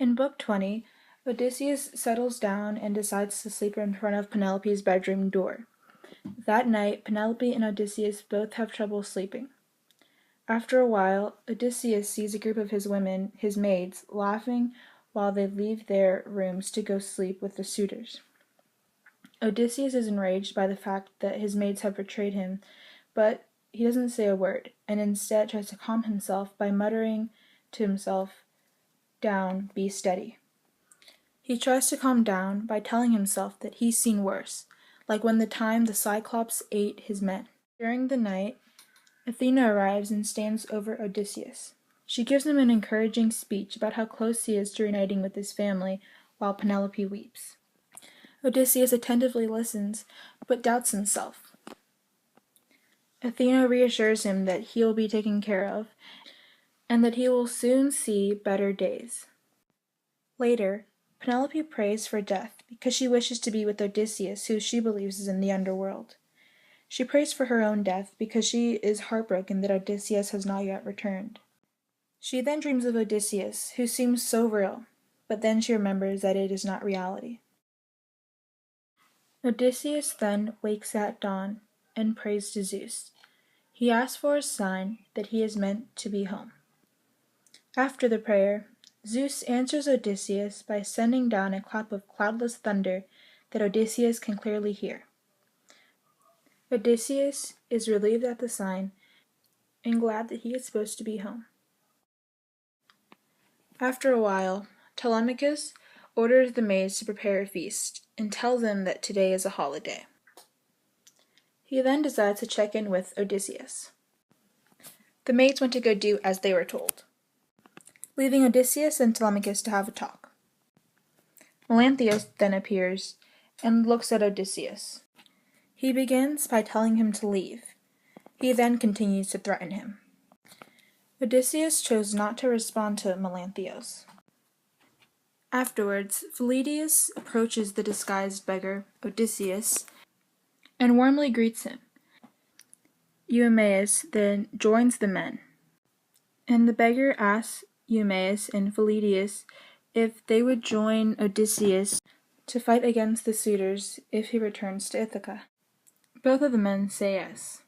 In Book 20, Odysseus settles down and decides to sleep in front of Penelope's bedroom door. That night, Penelope and Odysseus both have trouble sleeping. After a while, Odysseus sees a group of his women, his maids, laughing while they leave their rooms to go sleep with the suitors. Odysseus is enraged by the fact that his maids have betrayed him, but he doesn't say a word, and instead tries to calm himself by muttering to himself, "Down, be steady." He tries to calm down by telling himself that he's seen worse, like when the time the Cyclops ate his men. During the night, Athena arrives and stands over Odysseus. She gives him an encouraging speech about how close he is to reuniting with his family, while Penelope weeps. Odysseus attentively listens, but doubts himself. Athena reassures him that he will be taken care of, and that he will soon see better days. Later, Penelope prays for death because she wishes to be with Odysseus, who she believes is in the underworld. She prays for her own death because she is heartbroken that Odysseus has not yet returned. She then dreams of Odysseus, who seems so real, but then she remembers that it is not reality. Odysseus then wakes at dawn and prays to Zeus. He asks for a sign that he is meant to be home. After the prayer, Zeus answers Odysseus by sending down a clap of cloudless thunder that Odysseus can clearly hear. Odysseus is relieved at the sign and glad that he is supposed to be home. After a while, Telemachus orders the maids to prepare a feast and tells them that today is a holiday. He then decides to check in with Odysseus. The maids went to go do as they were told, leaving Odysseus and Telemachus to have a talk. Melanthius then appears and looks at Odysseus. He begins by telling him to leave. He then continues to threaten him. Odysseus chose not to respond to Melanthius. Afterwards, Philetius approaches the disguised beggar, Odysseus, and warmly greets him. Eumaeus then joins the men, and the beggar asks Eumaeus and Philetius if they would join Odysseus to fight against the suitors if he returns to Ithaca. Both of the men say yes.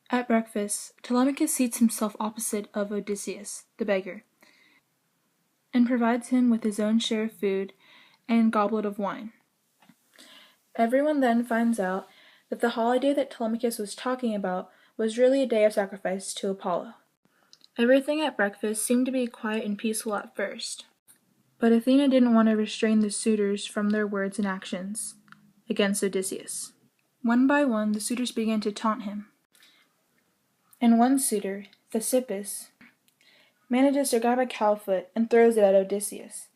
At breakfast, Telemachus seats himself opposite of Odysseus, the beggar, and provides him with his own share of food and goblet of wine. Everyone then finds out that the holiday that Telemachus was talking about was really a day of sacrifice to Apollo. Everything at breakfast seemed to be quiet and peaceful at first, but Athena didn't want to restrain the suitors from their words and actions against Odysseus. One by one, the suitors began to taunt him, and one suitor, Thesippus, manages to grab a cowfoot and throws it at Odysseus.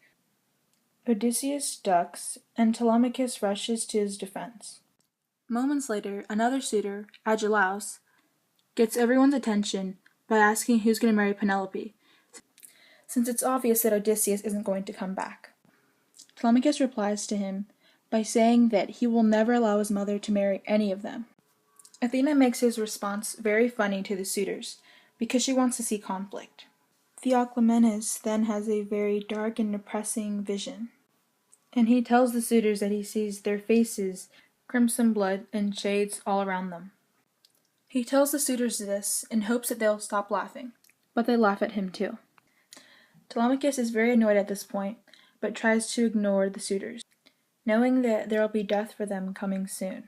Odysseus ducks, and Telemachus rushes to his defense. Moments later, another suitor, Agelaus, gets everyone's attention by asking who's going to marry Penelope, since it's obvious that Odysseus isn't going to come back. Telemachus replies to him by saying that he will never allow his mother to marry any of them. Athena makes his response very funny to the suitors, because she wants to see conflict. Theoclymenus then has a very dark and depressing vision, and he tells the suitors that he sees their faces, crimson blood, and shades all around them. He tells the suitors this in hopes that they'll stop laughing, but they laugh at him too. Telemachus is very annoyed at this point, but tries to ignore the suitors, knowing that there will be death for them coming soon.